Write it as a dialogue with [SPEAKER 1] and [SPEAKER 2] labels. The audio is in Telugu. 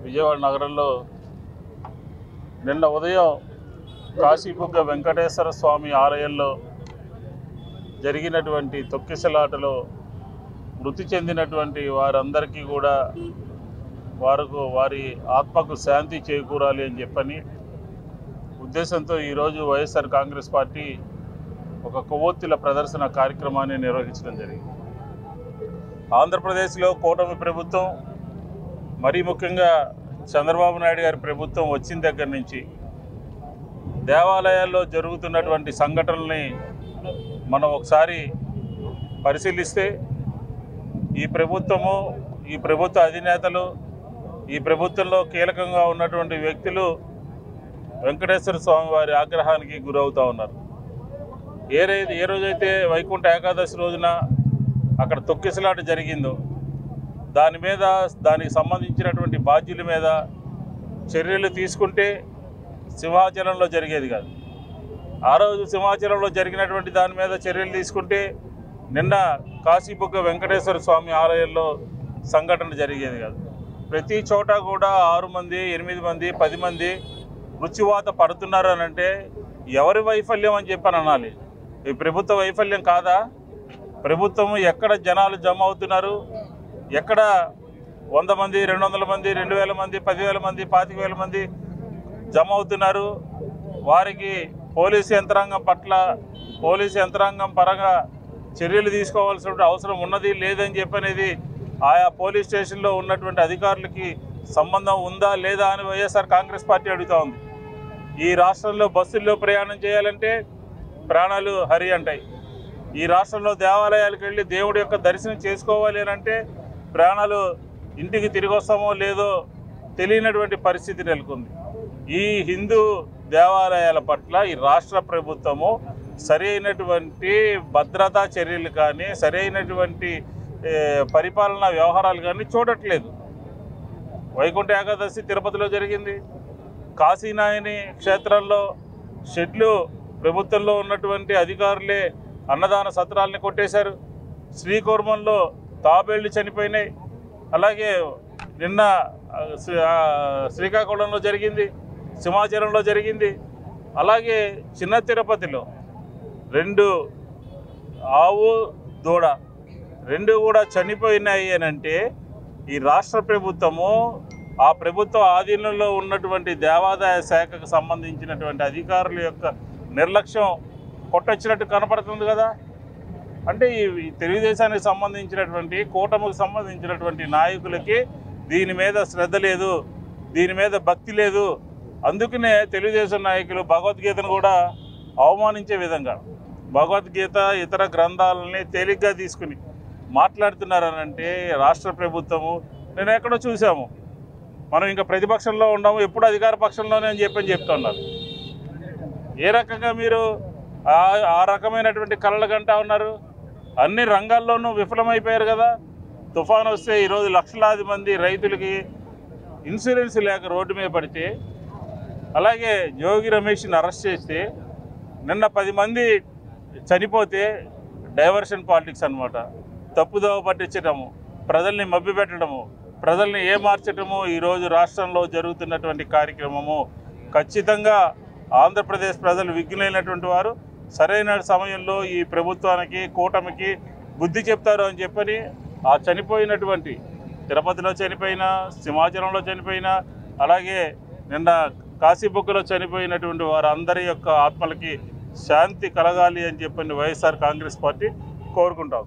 [SPEAKER 1] విజయవాడ నగరంలో నిన్న ఉదయం కాశీబుగ్గ వెంకటేశ్వర స్వామి ఆలయంలో జరిగినటువంటి తొక్కిసలాటలో మృతి చెందినటువంటి వారందరికీ కూడా వారి ఆత్మకు శాంతి చేకూరాలి అని చెప్పని ఉద్దేశంతో ఈరోజు వైఎస్ఆర్ కాంగ్రెస్ పార్టీ ఒక కొవ్వొత్తుల ప్రదర్శన కార్యక్రమాన్ని నిర్వహించడం జరిగింది. ఆంధ్రప్రదేశ్లో కూటమి ప్రభుత్వం, మరీ ముఖ్యంగా చంద్రబాబు నాయుడు గారి ప్రభుత్వం వచ్చిన దగ్గర నుంచి దేవాలయాల్లో జరుగుతున్నటువంటి సంఘటనల్ని మనం ఒకసారి పరిశీలిస్తే ఈ ప్రభుత్వ అధినేతలు, ఈ ప్రభుత్వంలో కీలకంగా ఉన్నటువంటి వ్యక్తులు వెంకటేశ్వర స్వామి వారి ఆగ్రహానికి గురవుతూ ఉన్నారు. ఏ రోజైతే వైకుంఠ ఏకాదశి రోజున అక్కడ తొక్కిసలాట జరిగిందో దానికి సంబంధించినటువంటి బాధ్యుల మీద చర్యలు తీసుకుంటే సింహాచలంలో జరిగేది కాదు. ఆ రోజు సింహాచలంలో జరిగినటువంటి దాని మీద చర్యలు తీసుకుంటే నిన్న కాశీబుగ్గ వెంకటేశ్వర స్వామి ఆలయంలో సంఘటన జరిగేది కాదు. ప్రతి చోట కూడా 6 మంది, 8 మంది, 10 మంది మృత్యువాత పడుతున్నారు అని అంటే ఎవరి వైఫల్యం అని చెప్పని అనాలి. ఈ ప్రభుత్వ వైఫల్యం కాదా? ప్రభుత్వం ఎక్కడ జనాలు జమ అవుతున్నారు, ఎక్కడ 100 మంది, 200 మంది, 2000 మంది, 10,000 మంది, 25,000 మంది జమ అవుతున్నారు. వారికి పోలీసు యంత్రాంగం పరంగా చర్యలు తీసుకోవాల్సిన అవసరం ఉన్నది లేదని చెప్పనేది ఆయా పోలీస్ స్టేషన్లో ఉన్నటువంటి అధికారులకి సంబంధం ఉందా లేదా అని వైఎస్ఆర్ కాంగ్రెస్ పార్టీ అడుగుతూ ఉంది. ఈ రాష్ట్రంలో బస్సుల్లో ప్రయాణం చేయాలంటే ప్రాణాలు హరి అంటాయి. ఈ రాష్ట్రంలో దేవాలయాలకు వెళ్ళి దేవుడి యొక్క దర్శనం చేసుకోవాలి అని అంటే ప్రాణాలు ఇంటికి తిరిగి వస్తామో లేదో తెలియనటువంటి పరిస్థితి నెలకొంది. ఈ హిందూ దేవాలయాల పట్ల ఈ రాష్ట్ర ప్రభుత్వము సరైనటువంటి భద్రతా చర్యలు కానీ, సరైనటువంటి పరిపాలనా వ్యవహారాలు కానీ చూడట్లేదు. వైకుంఠ ఏకాదశి తిరుపతిలో జరిగింది. కాశీనాయని క్షేత్రంలో షెడ్లు ప్రభుత్వంలో ఉన్నటువంటి అధికారులే అన్నదాన సత్రాలని కొట్టేశారు. శ్రీకూర్మంలో తాబేళ్లు చనిపోయినాయి. అలాగే నిన్న శ్రీకాకుళంలో జరిగింది, సింహాచలంలో జరిగింది. అలాగే చిన్న తిరుపతిలో 2 ఆవు దూడ 2 కూడా చనిపోయినాయి అని అంటే ఈ రాష్ట్ర ప్రభుత్వము, ఆ ప్రభుత్వ ఆధీనంలో ఉన్నటువంటి దేవాదాయ శాఖకు సంబంధించినటువంటి అధికారుల యొక్క నిర్లక్ష్యం కొట్టొచ్చినట్టు కనపడుతుంది కదా. అంటే ఈ తెలుగుదేశానికి సంబంధించినటువంటి, కూటమికి సంబంధించినటువంటి నాయకులకి దీని మీద శ్రద్ధ లేదు, దీని మీద భక్తి లేదు. అందుకనే తెలుగుదేశం నాయకులు భగవద్గీతను కూడా అవమానించే విధంగా భగవద్గీత ఇతర గ్రంథాలని తేలిగ్గా తీసుకుని మాట్లాడుతున్నారనంటే రాష్ట్ర ప్రభుత్వము, నేను ఎక్కడో చూసాము, మనం ఇంకా ప్రతిపక్షంలో ఉండము, ఎప్పుడు అధికార పక్షంలోనే అని చెప్తున్నారు. ఏ రకంగా మీరు ఆ రకమైనటువంటి కలలు కంటా ఉన్నారు? అన్ని రంగాల్లోనూ విఫలమైపోయారు కదా. తుఫాను వస్తే ఈరోజు లక్షలాది మంది రైతులకి ఇన్సూరెన్స్ లేక రోడ్డు మీద పడితే, అలాగే జోగి రమేష్ని అరెస్ట్ చేస్తే, నిన్న 10 మంది చనిపోతే డైవర్షన్ పాలిటిక్స్ అన్నమాట. తప్పుదోవ పట్టించడము, ప్రజల్ని మభ్యపెట్టడము, ప్రజల్ని ఏమార్చడము ఈరోజు రాష్ట్రంలో జరుగుతున్నటువంటి కార్యక్రమము. ఖచ్చితంగా ఆంధ్రప్రదేశ్ ప్రజలు విఘ్నులైనటువంటి వారు సరైన సమయంలో ఈ ప్రభుత్వానికి, కూటమికి బుద్ధి చెప్తారు అని చెప్పని ఆ చనిపోయినటువంటి తిరుపతిలో చనిపోయిన, సింహాచలంలో చనిపోయిన, అలాగే నిన్న కాశీబుగ్గలో చనిపోయినటువంటి వారందరి యొక్క ఆత్మలకి శాంతి కలగాలి అని చెప్పని వైఎస్ఆర్ కాంగ్రెస్ పార్టీ కోరుకుంటాం.